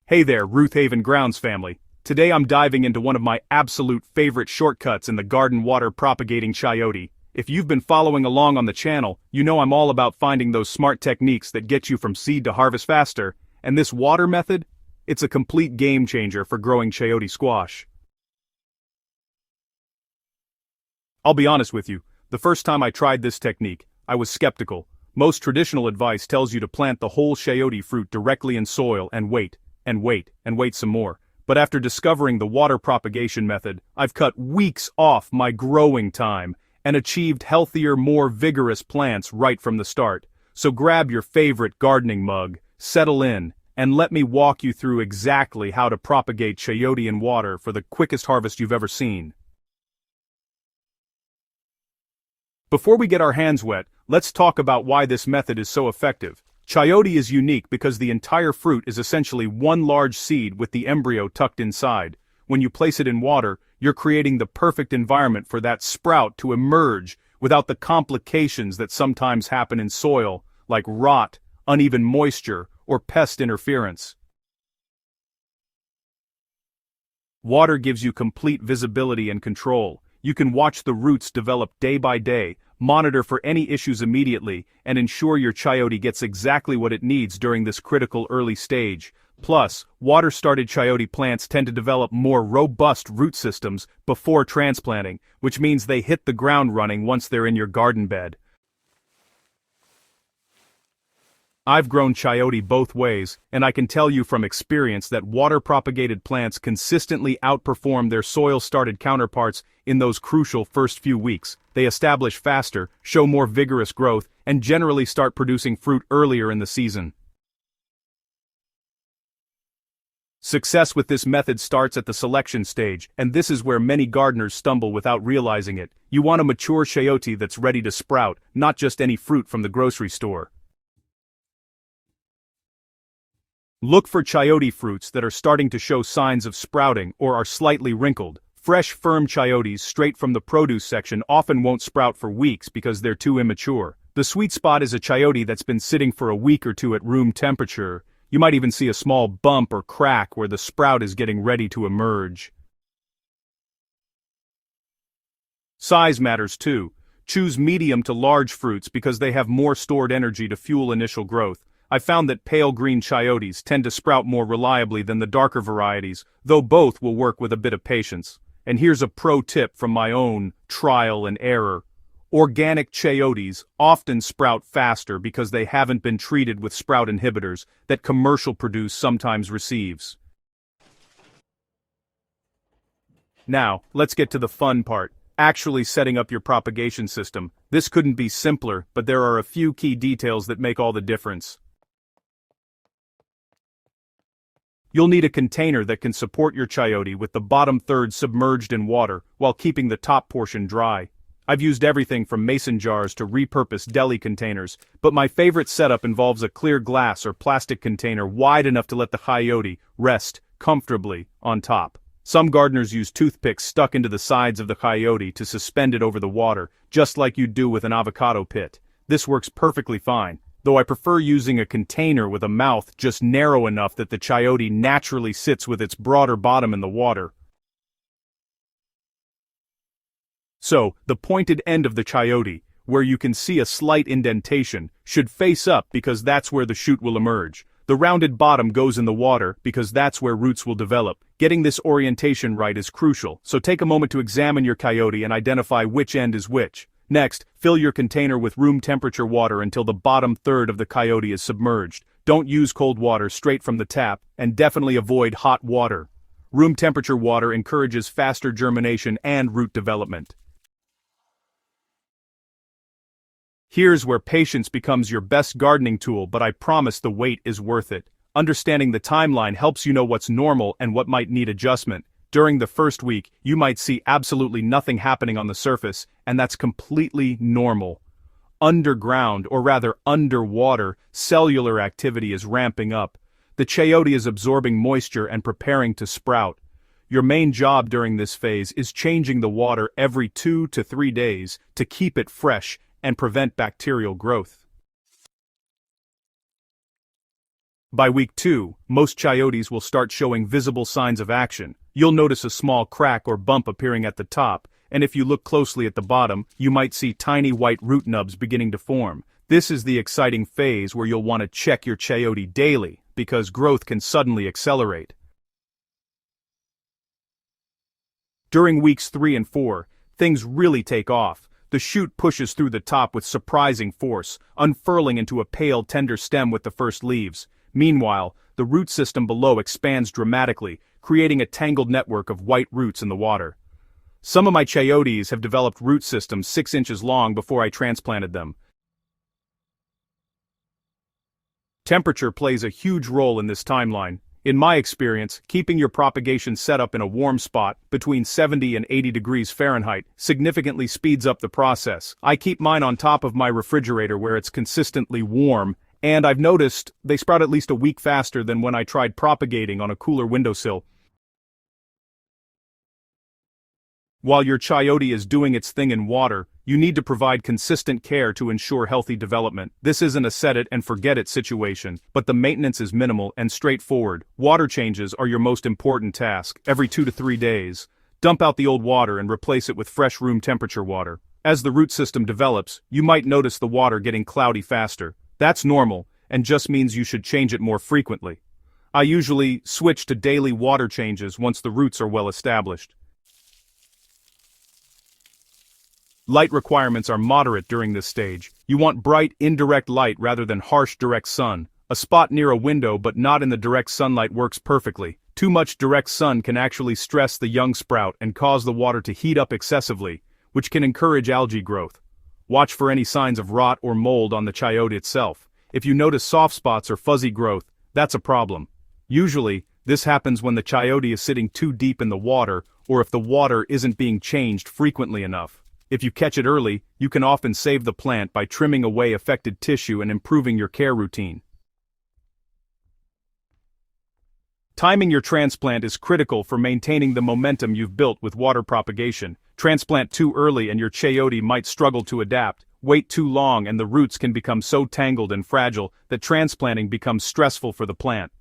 Hey there, Roothaven Grounds family. Today I'm diving into one of my absolute favorite shortcuts in the garden water propagating chayote. If you've been following along on the channel, you know I'm all about finding those smart techniques that get you from seed to harvest faster, and this water method? It's a complete game changer for growing chayote squash. I'll be honest with you, the first time I tried this technique, I was skeptical. Most traditional advice tells you to plant the whole chayote fruit directly in soil and wait some more. But after discovering the water propagation method, I've cut weeks off my growing time and achieved healthier, more vigorous plants right from the start. So grab your favorite gardening mug, settle in, and let me walk you through exactly how to propagate chayote in water for the quickest harvest you've ever seen. Before we get our hands wet, let's talk about why this method is so effective. Chayote is unique because the entire fruit is essentially one large seed with the embryo tucked inside. When you place it in water, you're creating the perfect environment for that sprout to emerge without the complications that sometimes happen in soil, like rot, uneven moisture, or pest interference. Water gives you complete visibility and control. You can watch the roots develop day by day, monitor for any issues immediately, and ensure your chayote gets exactly what it needs during this critical early stage. Plus, water-started chayote plants tend to develop more robust root systems before transplanting, which means they hit the ground running once they're in your garden bed. I've grown chayote both ways, and I can tell you from experience that water-propagated plants consistently outperform their soil-started counterparts in those crucial first few weeks. They establish faster, show more vigorous growth, and generally start producing fruit earlier in the season. Success with this method starts at the selection stage, and this is where many gardeners stumble without realizing it. You want a mature chayote that's ready to sprout, not just any fruit from the grocery store. Look for chayote fruits that are starting to show signs of sprouting or are slightly wrinkled. Fresh, firm chayotes straight from the produce section often won't sprout for weeks because they're too immature. The sweet spot is a chayote that's been sitting for a week or two at room temperature. You might even see a small bump or crack where the sprout is getting ready to emerge. Size matters too. Choose medium to large fruits because they have more stored energy to fuel initial growth. I found that pale green chayotes tend to sprout more reliably than the darker varieties, though both will work with a bit of patience. And here's a pro tip from my own trial and error. Organic chayotes often sprout faster because they haven't been treated with sprout inhibitors that commercial produce sometimes receives. Now, let's get to the fun part. Actually setting up your propagation system. This couldn't be simpler, but there are a few key details that make all the difference. You'll need a container that can support your chayote with the bottom third submerged in water while keeping the top portion dry. I've used everything from mason jars to repurposed deli containers, but my favorite setup involves a clear glass or plastic container wide enough to let the chayote rest comfortably on top. Some gardeners use toothpicks stuck into the sides of the chayote to suspend it over the water, just like you'd do with an avocado pit. This works perfectly fine, though I prefer using a container with a mouth just narrow enough that the chayote naturally sits with its broader bottom in the water. So, the pointed end of the chayote, where you can see a slight indentation, should face up because that's where the shoot will emerge. The rounded bottom goes in the water because that's where roots will develop. Getting this orientation right is crucial, so take a moment to examine your chayote and identify which end is which. Next, fill your container with room temperature water until the bottom third of the chayote is submerged. Don't use cold water straight from the tap, and definitely avoid hot water. Room temperature water encourages faster germination and root development. Here's where patience becomes your best gardening tool, but I promise the wait is worth it. Understanding the timeline helps you know what's normal and what might need adjustment. During the first week, you might see absolutely nothing happening on the surface, and that's completely normal. Underground, or rather underwater, cellular activity is ramping up. The chayote is absorbing moisture and preparing to sprout. Your main job during this phase is changing the water every 2 to 3 days to keep it fresh and prevent bacterial growth. By week 2, most chayotes will start showing visible signs of action. You'll notice a small crack or bump appearing at the top, and if you look closely at the bottom, you might see tiny white root nubs beginning to form. This is the exciting phase where you'll want to check your chayote daily, because growth can suddenly accelerate. During weeks 3 and 4, things really take off. The shoot pushes through the top with surprising force, unfurling into a pale, tender stem with the first leaves. Meanwhile, the root system below expands dramatically, creating a tangled network of white roots in the water. Some of my chayotes have developed root systems 6 inches long before I transplanted them. Temperature plays a huge role in this timeline. In my experience, keeping your propagation set up in a warm spot, between 70 and 80 degrees Fahrenheit, significantly speeds up the process. I keep mine on top of my refrigerator where it's consistently warm, and I've noticed they sprout at least a week faster than when I tried propagating on a cooler windowsill. While your chayote is doing its thing in water, you need to provide consistent care to ensure healthy development. This isn't a set-it-and-forget-it situation, but the maintenance is minimal and straightforward. Water changes are your most important task. Every 2 to 3 days, dump out the old water and replace it with fresh room temperature water. As the root system develops, you might notice the water getting cloudy faster. That's normal, and just means you should change it more frequently. I usually switch to daily water changes once the roots are well established. Light requirements are moderate during this stage. You want bright, indirect light rather than harsh direct sun. A spot near a window but not in the direct sunlight works perfectly. Too much direct sun can actually stress the young sprout and cause the water to heat up excessively, which can encourage algae growth. Watch for any signs of rot or mold on the chayote itself. If you notice soft spots or fuzzy growth, that's a problem. Usually, this happens when the chayote is sitting too deep in the water or if the water isn't being changed frequently enough. If you catch it early, you can often save the plant by trimming away affected tissue and improving your care routine. Timing your transplant is critical for maintaining the momentum you've built with water propagation. Transplant too early and your chayote might struggle to adapt. Wait too long and the roots can become so tangled and fragile that transplanting becomes stressful for the plant.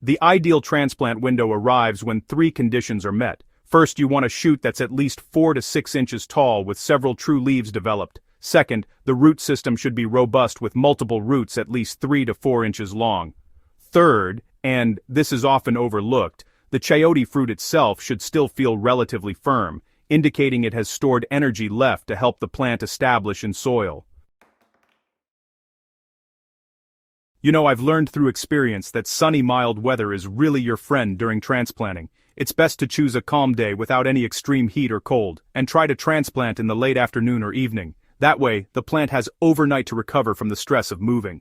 The ideal transplant window arrives when 3 conditions are met. First, you want a shoot that's at least 4 to 6 inches tall with several true leaves developed. Second, the root system should be robust with multiple roots at least 3 to 4 inches long. Third, and this is often overlooked, the chayote fruit itself should still feel relatively firm, indicating it has stored energy left to help the plant establish in soil. You know, I've learned through experience that sunny, mild weather is really your friend during transplanting. It's best to choose a calm day without any extreme heat or cold, and try to transplant in the late afternoon or evening. That way, the plant has overnight to recover from the stress of moving.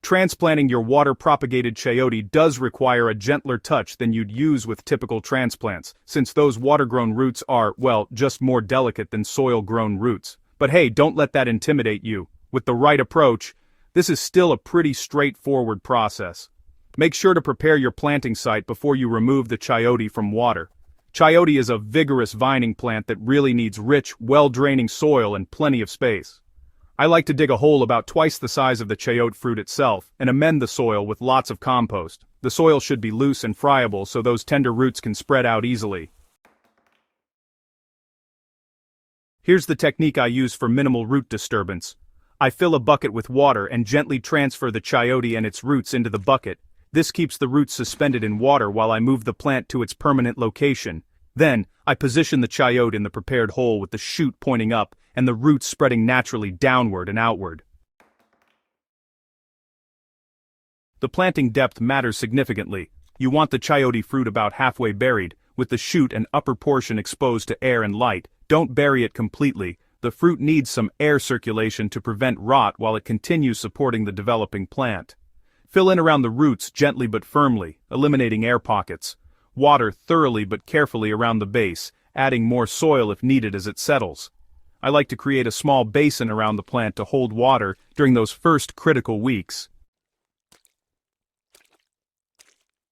Transplanting your water-propagated chayote does require a gentler touch than you'd use with typical transplants, since those water-grown roots are, well, just more delicate than soil-grown roots. But hey, don't let that intimidate you. With the right approach, this is still a pretty straightforward process. Make sure to prepare your planting site before you remove the chayote from water. Chayote is a vigorous vining plant that really needs rich, well-draining soil and plenty of space. I like to dig a hole about twice the size of the chayote fruit itself and amend the soil with lots of compost. The soil should be loose and friable so those tender roots can spread out easily. Here's the technique I use for minimal root disturbance. I fill a bucket with water and gently transfer the chayote and its roots into the bucket. This keeps the roots suspended in water while I move the plant to its permanent location. Then, I position the chayote in the prepared hole with the shoot pointing up and the roots spreading naturally downward and outward. The planting depth matters significantly. You want the chayote fruit about halfway buried, with the shoot and upper portion exposed to air and light. Don't bury it completely. The fruit needs some air circulation to prevent rot while it continues supporting the developing plant. Fill in around the roots gently but firmly, eliminating air pockets. Water thoroughly but carefully around the base, adding more soil if needed as it settles. I like to create a small basin around the plant to hold water during those first critical weeks.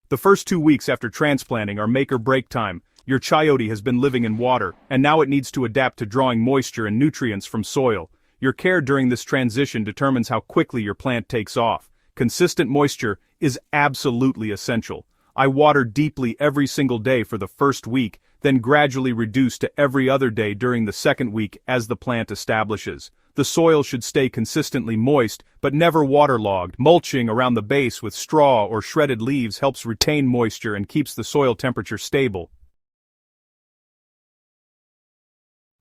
The first 2 weeks after transplanting are make or break time. Your chayote has been living in water, and now it needs to adapt to drawing moisture and nutrients from soil. Your care during this transition determines how quickly your plant takes off. Consistent moisture is absolutely essential. I water deeply every single day for the first week, then gradually reduce to every other day during the second week as the plant establishes. The soil should stay consistently moist, but never waterlogged. Mulching around the base with straw or shredded leaves helps retain moisture and keeps the soil temperature stable.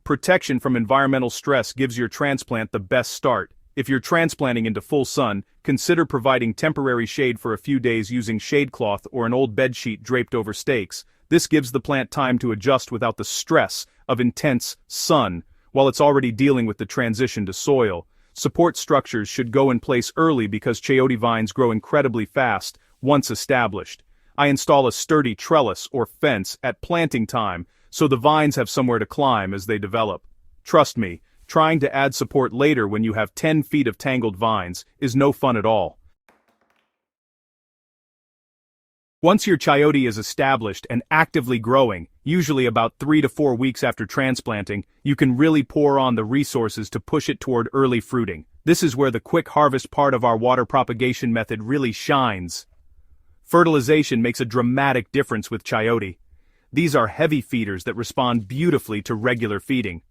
Protection from environmental stress gives your transplant the best start. If you're transplanting into full sun, consider providing temporary shade for a few days using shade cloth or an old bedsheet draped over stakes. This gives the plant time to adjust without the stress of intense sun, while it's already dealing with the transition to soil. Support structures should go in place early because chayote vines grow incredibly fast once established. I install a sturdy trellis or fence at planting time so the vines have somewhere to climb as they develop. Trust me, trying to add support later when you have 10 feet of tangled vines is no fun at all. Once your chayote is established and actively growing, usually about 3 to 4 weeks after transplanting, you can really pour on the resources to push it toward early fruiting. This is where the quick harvest part of our water propagation method really shines. Fertilization makes a dramatic difference with chayote. These are heavy feeders that respond beautifully to regular feeding.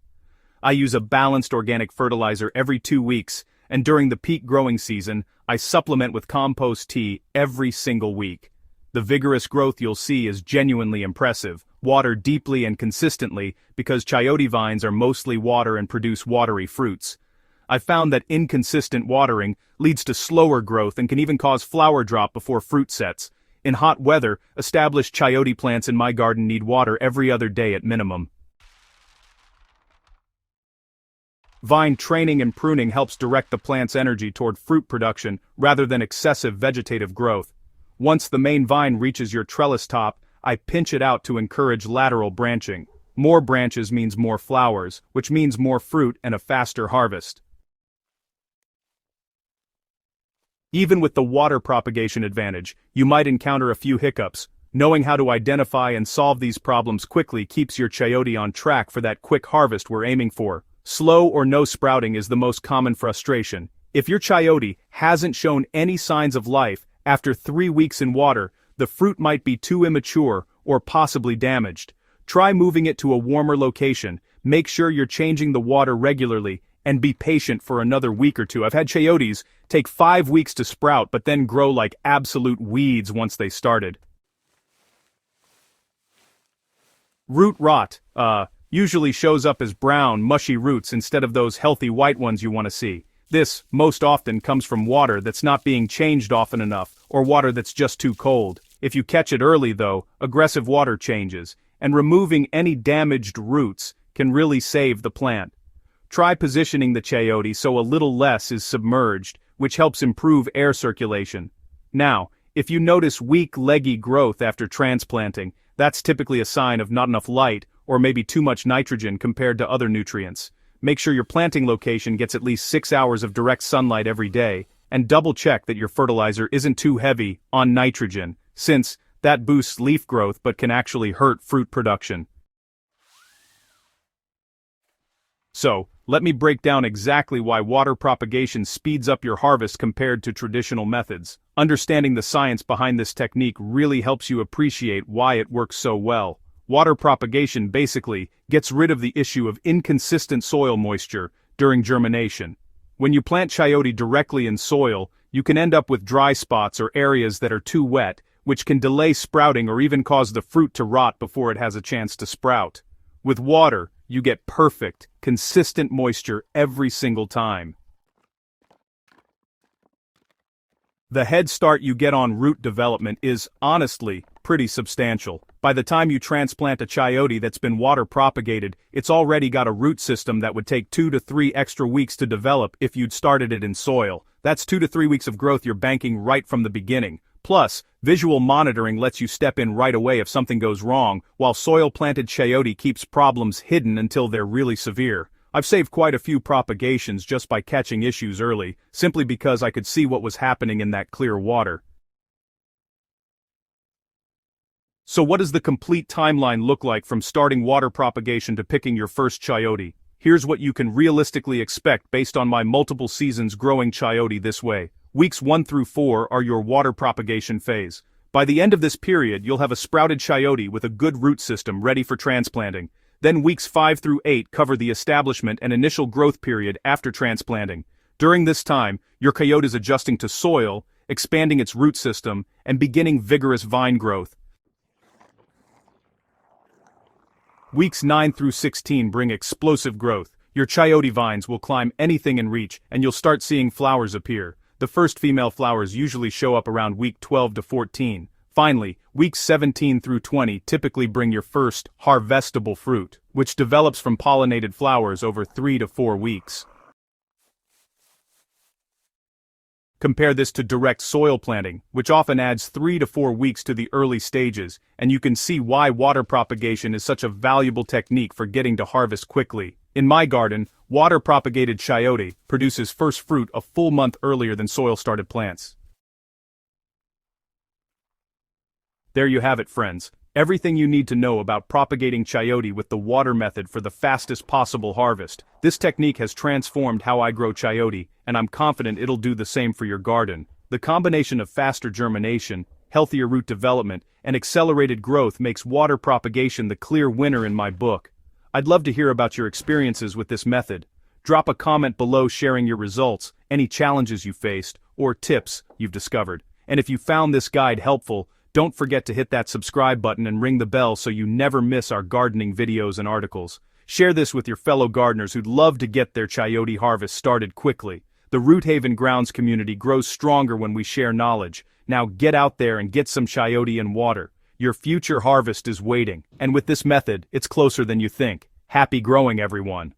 I use a balanced organic fertilizer every 2 weeks, and during the peak growing season, I supplement with compost tea every single week. The vigorous growth you'll see is genuinely impressive. Water deeply and consistently because chayote vines are mostly water and produce watery fruits. I've found that inconsistent watering leads to slower growth and can even cause flower drop before fruit sets. In hot weather, established chayote plants in my garden need water every other day at minimum. Vine training and pruning helps direct the plant's energy toward fruit production rather than excessive vegetative growth. Once the main vine reaches your trellis top, I pinch it out to encourage lateral branching. More branches means more flowers, which means more fruit and a faster harvest. Even with the water propagation advantage, you might encounter a few hiccups. Knowing how to identify and solve these problems quickly keeps your chayote on track for that quick harvest we're aiming for. Slow or no sprouting is the most common frustration. If your chayote hasn't shown any signs of life after 3 weeks in water, the fruit might be too immature or possibly damaged. Try moving it to a warmer location, make sure you're changing the water regularly, and be patient for another week or two. I've had chayotes take 5 weeks to sprout but then grow like absolute weeds once they started. Root rot, usually shows up as brown, mushy roots instead of those healthy white ones you want to see. This, most often, comes from water that's not being changed often enough, or water that's just too cold. If you catch it early though, aggressive water changes, and removing any damaged roots can really save the plant. Try positioning the chayote so a little less is submerged, which helps improve air circulation. Now, if you notice weak, leggy growth after transplanting, that's typically a sign of not enough light or maybe too much nitrogen compared to other nutrients. Make sure your planting location gets at least 6 hours of direct sunlight every day, and double-check that your fertilizer isn't too heavy on nitrogen, since that boosts leaf growth but can actually hurt fruit production. So, let me break down exactly why water propagation speeds up your harvest compared to traditional methods. Understanding the science behind this technique really helps you appreciate why it works so well. Water propagation basically gets rid of the issue of inconsistent soil moisture during germination. When you plant chayote directly in soil, you can end up with dry spots or areas that are too wet, which can delay sprouting or even cause the fruit to rot before it has a chance to sprout. With water, you get perfect, consistent moisture every single time. The head start you get on root development is, honestly, pretty substantial. By the time you transplant a chayote that's been water propagated, it's already got a root system that would take 2 to 3 extra weeks to develop if you'd started it in soil. That's 2 to 3 weeks of growth you're banking right from the beginning. Plus, visual monitoring lets you step in right away if something goes wrong, while soil-planted chayote keeps problems hidden until they're really severe. I've saved quite a few propagations just by catching issues early, simply because I could see what was happening in that clear water. So what does the complete timeline look like from starting water propagation to picking your first chayote? Here's what you can realistically expect based on my multiple seasons growing chayote this way. Weeks 1 through 4 are your water propagation phase. By the end of this period, you'll have a sprouted chayote with a good root system ready for transplanting. Then weeks 5 through 8 cover the establishment and initial growth period after transplanting. During this time, your chayote is adjusting to soil, expanding its root system, and beginning vigorous vine growth. Weeks 9 through 16 bring explosive growth. Your chayote vines will climb anything in reach, and you'll start seeing flowers appear. The first female flowers usually show up around week 12 to 14. Finally, weeks 17 through 20 typically bring your first harvestable fruit, which develops from pollinated flowers over 3 to 4 weeks. Compare this to direct soil planting, which often adds 3 to 4 weeks to the early stages, and you can see why water propagation is such a valuable technique for getting to harvest quickly. In my garden, water-propagated chayote produces first fruit a full month earlier than soil-started plants. There you have it, friends. Everything you need to know about propagating chayote with the water method for the fastest possible harvest. This technique has transformed how I grow chayote, and I'm confident it'll do the same for your garden. The combination of faster germination, healthier root development, and accelerated growth makes water propagation the clear winner in my book. I'd love to hear about your experiences with this method. Drop a comment below sharing your results, any challenges you faced, or tips you've discovered. And if you found this guide helpful, don't forget to hit that subscribe button and ring the bell so you never miss our gardening videos and articles. Share this with your fellow gardeners who'd love to get their chayote harvest started quickly. The Roothaven Grounds community grows stronger when we share knowledge. Now get out there and get some chayote and water. Your future harvest is waiting, and with this method, it's closer than you think. Happy growing, everyone.